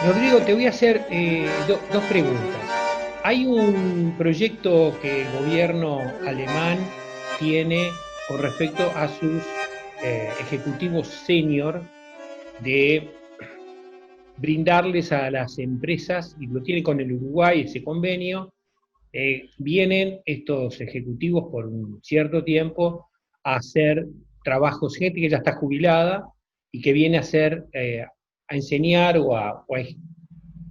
Rodrigo, te voy a hacer dos preguntas. Hay un proyecto que el gobierno alemán tiene con respecto a sus ejecutivos senior de brindarles a las empresas, y lo tiene con el Uruguay ese convenio. Vienen estos ejecutivos por un cierto tiempo a hacer trabajos, gente que ya está jubilada y que viene a hacer, a enseñar a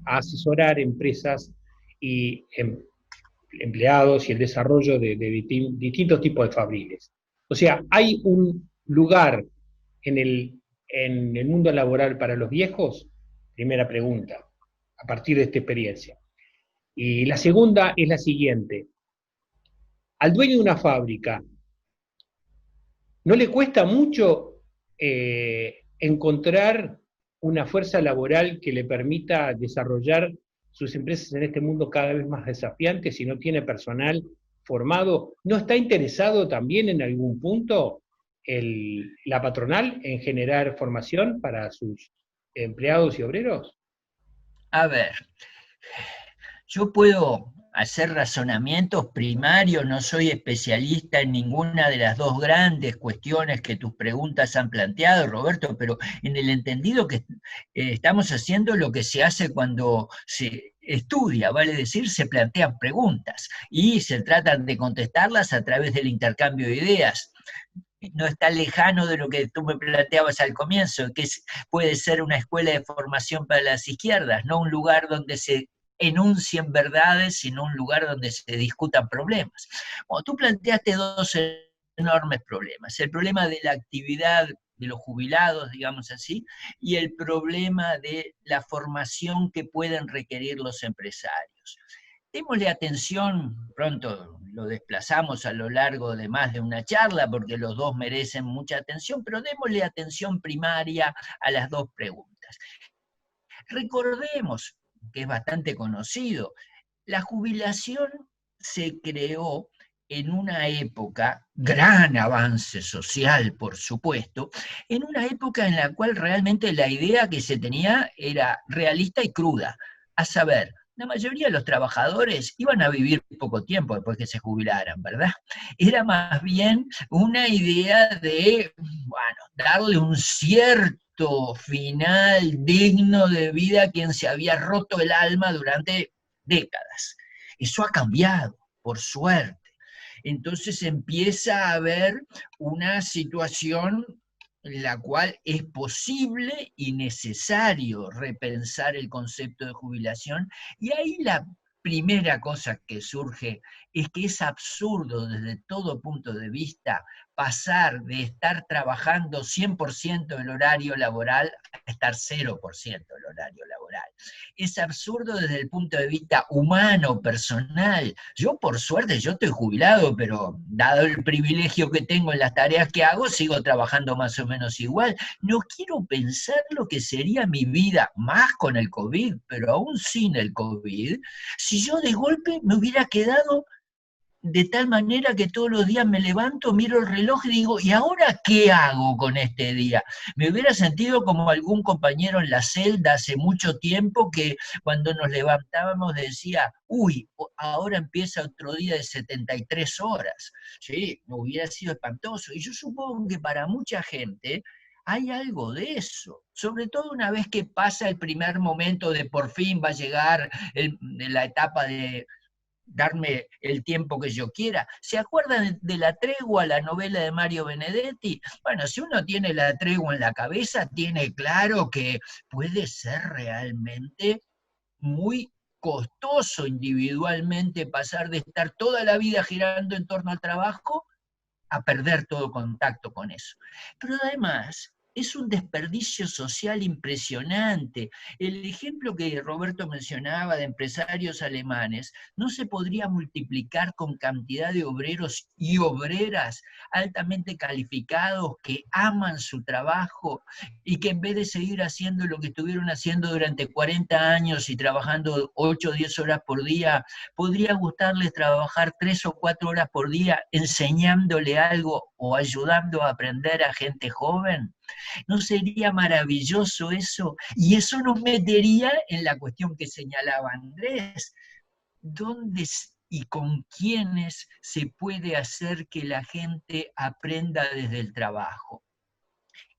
asesorar empresas y empleados y el desarrollo de distintos tipos de fabriles. O sea, hay un lugar en el mundo laboral para los viejos. Primera pregunta, a partir de esta experiencia. Y la segunda es la siguiente: al dueño de una fábrica, ¿no le cuesta mucho encontrar una fuerza laboral que le permita desarrollar sus empresas en este mundo cada vez más desafiante si no tiene personal formado? ¿No está interesado también en algún punto la patronal en generar formación para sus empleados y obreros? A ver, yo puedo hacer razonamientos primarios, no soy especialista en ninguna de las dos grandes cuestiones que tus preguntas han planteado, Roberto, pero en el entendido que estamos haciendo lo que se hace cuando se estudia, vale decir, se plantean preguntas y se tratan de contestarlas a través del intercambio de ideas. No está lejano de lo que tú me planteabas al comienzo, que puede ser una escuela de formación para las izquierdas, no un lugar donde se enuncien verdades, sino un lugar donde se discutan problemas. Bueno, tú planteaste dos enormes problemas: el problema de la actividad de los jubilados, digamos así, y el problema de la formación que pueden requerir los empresarios. Démosle atención, pronto lo desplazamos a lo largo de más de una charla porque los dos merecen mucha atención, pero démosle atención primaria a las dos preguntas. Recordemos, que es bastante conocido, la jubilación se creó en una época, gran avance social, por supuesto, en una época en la cual realmente la idea que se tenía era realista y cruda, a saber, la mayoría de los trabajadores iban a vivir poco tiempo después que se jubilaran, ¿verdad? Era más bien una idea de, bueno, darle un cierto final digno de vida a quien se había roto el alma durante décadas. Eso ha cambiado, por suerte. Entonces empieza a haber una situación en la cual es posible y necesario repensar el concepto de jubilación, y ahí la primera cosa que surge es que es absurdo desde todo punto de vista pasar de estar trabajando 100% el horario laboral a estar 0% el horario laboral. Es absurdo desde el punto de vista humano, personal. Yo, por suerte, yo estoy jubilado, pero dado el privilegio que tengo en las tareas que hago, sigo trabajando más o menos igual. No quiero pensar lo que sería mi vida, más con el COVID, pero aún sin el COVID, si yo de golpe me hubiera quedado de tal manera que todos los días me levanto, miro el reloj y digo, ¿y ahora qué hago con este día? Me hubiera sentido como algún compañero en la celda hace mucho tiempo que cuando nos levantábamos decía, uy, ahora empieza otro día de 73 horas. Sí, me hubiera sido espantoso. Y yo supongo que para mucha gente hay algo de eso, sobre todo una vez que pasa el primer momento de por fin va a llegar la etapa de darme el tiempo que yo quiera. ¿Se acuerdan de La Tregua, la novela de Mario Benedetti? Bueno, si uno tiene La Tregua en la cabeza, tiene claro que puede ser realmente muy costoso individualmente pasar de estar toda la vida girando en torno al trabajo a perder todo contacto con eso. Pero además es un desperdicio social impresionante. El ejemplo que Roberto mencionaba de empresarios alemanes no se podría multiplicar con cantidad de obreros y obreras altamente calificados que aman su trabajo y que en vez de seguir haciendo lo que estuvieron haciendo durante 40 años y trabajando 8 o 10 horas por día, podría gustarles trabajar 3 o 4 horas por día enseñándole algo o ayudando a aprender a gente joven? ¿No sería maravilloso eso? Y eso nos metería en la cuestión que señalaba Andrés. ¿Dónde y con quiénes se puede hacer que la gente aprenda desde el trabajo?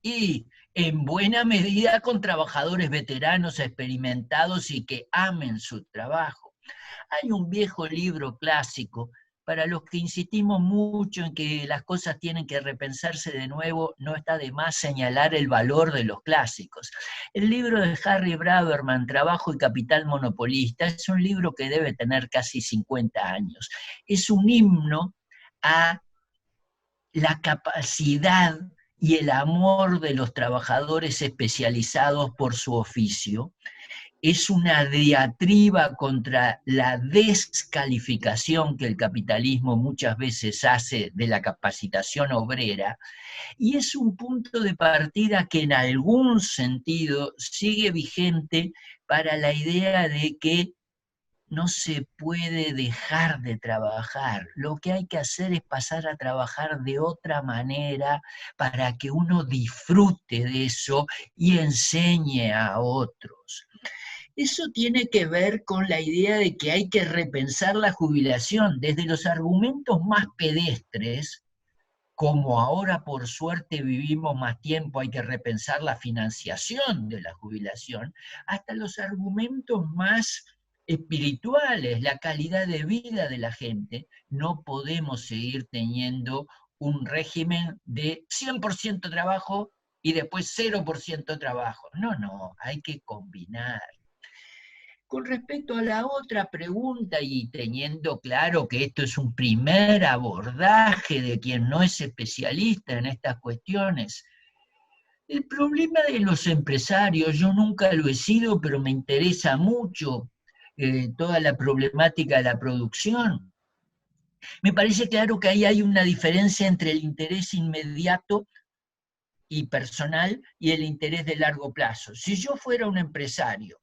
Y en buena medida con trabajadores veteranos, experimentados y que amen su trabajo. Hay un viejo libro clásico, para los que insistimos mucho en que las cosas tienen que repensarse de nuevo, no está de más señalar el valor de los clásicos. El libro de Harry Braverman, Trabajo y Capital Monopolista, es un libro que debe tener casi 50 años. Es un himno a la capacidad y el amor de los trabajadores especializados por su oficio. Es una diatriba contra la descalificación que el capitalismo muchas veces hace de la capacitación obrera, y es un punto de partida que en algún sentido sigue vigente para la idea de que no se puede dejar de trabajar. Lo que hay que hacer es pasar a trabajar de otra manera para que uno disfrute de eso y enseñe a otros. Eso tiene que ver con la idea de que hay que repensar la jubilación desde los argumentos más pedestres, como ahora por suerte vivimos más tiempo, hay que repensar la financiación de la jubilación, hasta los argumentos más espirituales, la calidad de vida de la gente. No podemos seguir teniendo un régimen de 100% trabajo y después 0% trabajo. No, no, hay que combinar. Con respecto a la otra pregunta, y teniendo claro que esto es un primer abordaje de quien no es especialista en estas cuestiones, el problema de los empresarios, yo nunca lo he sido, pero me interesa mucho toda la problemática de la producción. Me parece claro que ahí hay una diferencia entre el interés inmediato y personal y el interés de largo plazo. Si yo fuera un empresario,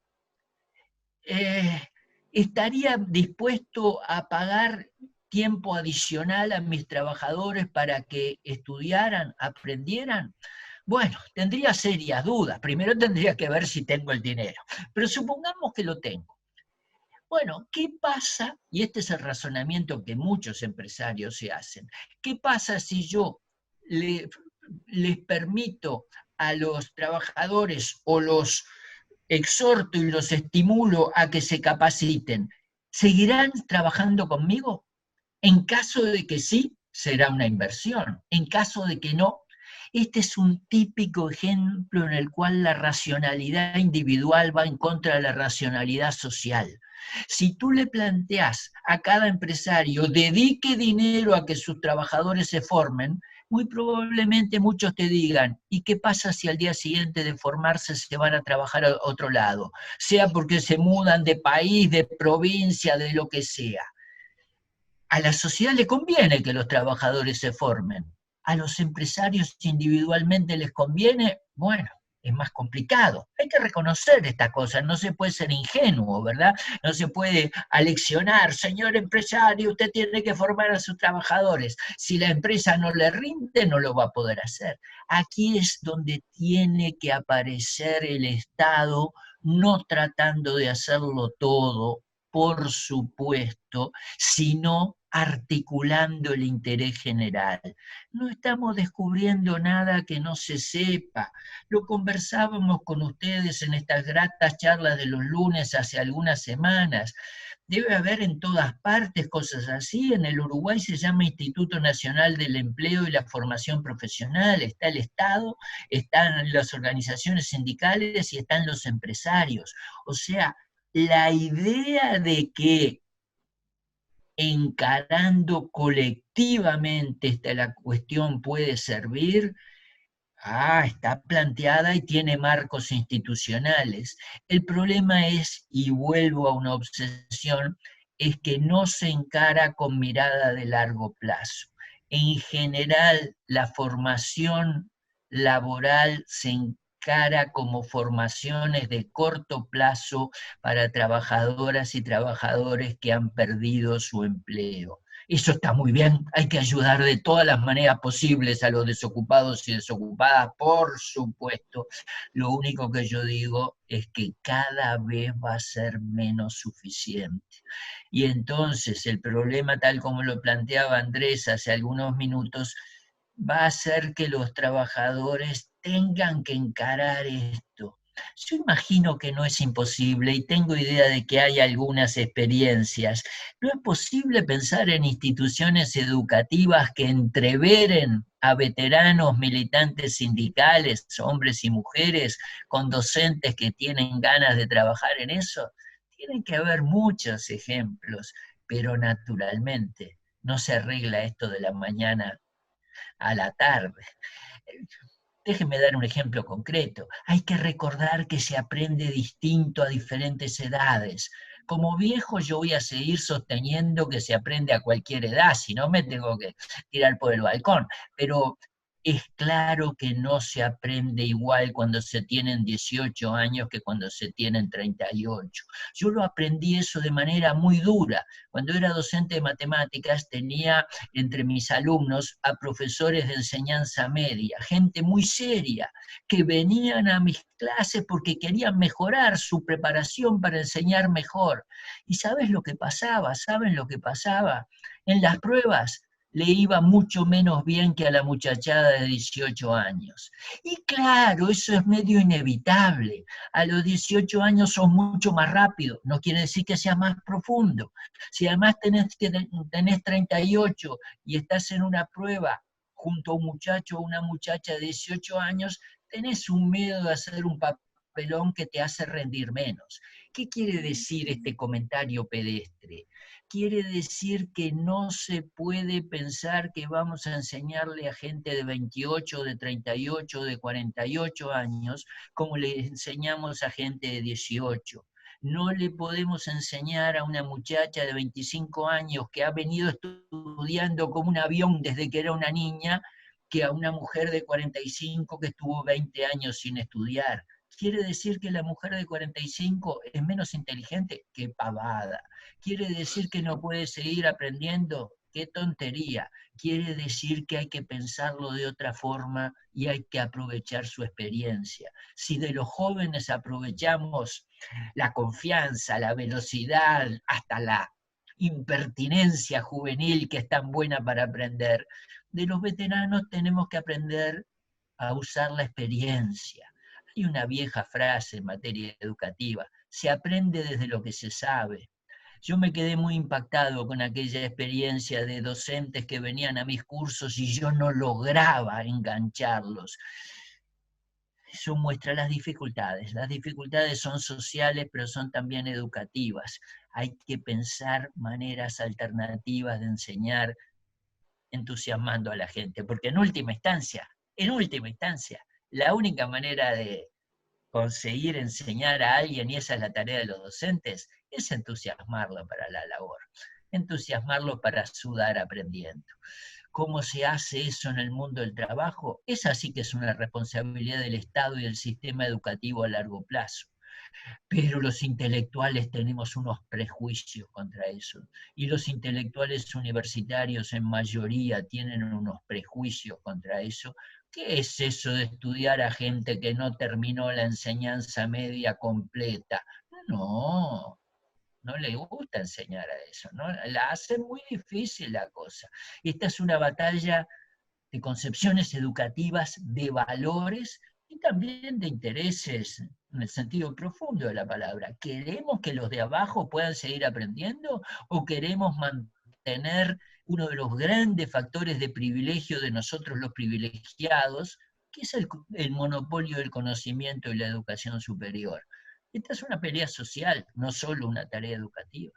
estaría dispuesto a pagar tiempo adicional a mis trabajadores para que estudiaran, aprendieran. Bueno, tendría serias dudas. Primero tendría que ver si tengo el dinero, pero supongamos que lo tengo. Bueno, ¿qué pasa? Y este es el razonamiento que muchos empresarios se hacen. ¿Qué pasa si yo les permito a los trabajadores o los exhorto y los estimulo a que se capaciten? ¿Seguirán trabajando conmigo? En caso de que sí, será una inversión. En caso de que no, este es un típico ejemplo en el cual la racionalidad individual va en contra de la racionalidad social. Si tú le planteas a cada empresario, dedique dinero a que sus trabajadores se formen, muy probablemente muchos te digan, ¿y qué pasa si al día siguiente de formarse se van a trabajar a otro lado? Sea porque se mudan de país, de provincia, de lo que sea. A la sociedad le conviene que los trabajadores se formen. A los empresarios individualmente les conviene, bueno, es más complicado. Hay que reconocer esta cosa, no se puede ser ingenuo, ¿verdad? No se puede aleccionar, señor empresario, usted tiene que formar a sus trabajadores. Si la empresa no le rinde, no lo va a poder hacer. Aquí es donde tiene que aparecer el Estado, no tratando de hacerlo todo, por supuesto, sino articulando el interés general. No estamos descubriendo nada que no se sepa. Lo conversábamos con ustedes en estas gratas charlas de los lunes hace algunas semanas. Debe haber en todas partes cosas así. En el Uruguay se llama Instituto Nacional del Empleo y la Formación Profesional. Está el Estado, están las organizaciones sindicales y están los empresarios. O sea, la idea de que encarando colectivamente la cuestión puede servir, está planteada y tiene marcos institucionales. El problema es, y vuelvo a una obsesión, es que no se encara con mirada de largo plazo. En general, la formación laboral se encara como formaciones de corto plazo para trabajadoras y trabajadores que han perdido su empleo. Eso está muy bien, hay que ayudar de todas las maneras posibles a los desocupados y desocupadas, por supuesto. Lo único que yo digo es que cada vez va a ser menos suficiente. Y entonces el problema, tal como lo planteaba Andrés hace algunos minutos, va a ser que los trabajadores tengan que encarar esto. Yo imagino que no es imposible y tengo idea de que hay algunas experiencias. ¿No es posible pensar en instituciones educativas que entreveren a veteranos militantes sindicales, hombres y mujeres, con docentes que tienen ganas de trabajar en eso? Tienen que haber muchos ejemplos, pero naturalmente no se arregla esto de la mañana a la tarde. Déjenme dar un ejemplo concreto. Hay que recordar que se aprende distinto a diferentes edades. Como viejo yo voy a seguir sosteniendo que se aprende a cualquier edad, si no me tengo que tirar por el balcón. Pero es claro que no se aprende igual cuando se tienen 18 años que cuando se tienen 38. Yo lo aprendí eso de manera muy dura. Cuando era docente de matemáticas tenía entre mis alumnos a profesores de enseñanza media, gente muy seria, que venían a mis clases porque querían mejorar su preparación para enseñar mejor. ¿Y sabes lo que pasaba? ¿Saben lo que pasaba? En las pruebas le iba mucho menos bien que a la muchachada de 18 años. Y claro, eso es medio inevitable. A los 18 años sos mucho más rápido, no quiere decir que sea más profundo. Si además tenés 38 y estás en una prueba junto a un muchacho o una muchacha de 18 años, tenés un miedo de hacer un papelón que te hace rendir menos. ¿Qué quiere decir este comentario pedestre? Quiere decir que no se puede pensar que vamos a enseñarle a gente de 28, de 38, de 48 años como le enseñamos a gente de 18. No le podemos enseñar a una muchacha de 25 años que ha venido estudiando como un avión desde que era una niña, que a una mujer de 45 que estuvo 20 años sin estudiar. Quiere decir que la mujer de 45 es menos inteligente. ¡Qué pavada! Quiere decir que no puede seguir aprendiendo. ¡Qué tontería! Quiere decir que hay que pensarlo de otra forma y hay que aprovechar su experiencia. Si de los jóvenes aprovechamos la confianza, la velocidad, hasta la impertinencia juvenil que es tan buena para aprender, de los veteranos tenemos que aprender a usar la experiencia. Hay una vieja frase en materia educativa: se aprende desde lo que se sabe. Yo me quedé muy impactado con aquella experiencia de docentes que venían a mis cursos y yo no lograba engancharlos. Eso muestra las dificultades. Las dificultades son sociales, pero son también educativas. Hay que pensar maneras alternativas de enseñar entusiasmando a la gente, porque en última instancia, la única manera de conseguir enseñar a alguien, y esa es la tarea de los docentes, es entusiasmarlo para la labor, entusiasmarlo para sudar aprendiendo. ¿Cómo se hace eso en el mundo del trabajo? Esa sí que es una responsabilidad del Estado y del sistema educativo a largo plazo. Pero los intelectuales tenemos unos prejuicios contra eso. Y los intelectuales universitarios en mayoría tienen unos prejuicios contra eso. ¿Qué es eso de estudiar a gente que no terminó la enseñanza media completa? No, no le gusta enseñar a eso, ¿no? La hace muy difícil la cosa. Esta es una batalla de concepciones educativas, de valores y también de intereses en el sentido profundo de la palabra. ¿Queremos que los de abajo puedan seguir aprendiendo o queremos mantener uno de los grandes factores de privilegio de nosotros los privilegiados, que es el monopolio del conocimiento y la educación superior? Esta es una pelea social, no solo una tarea educativa.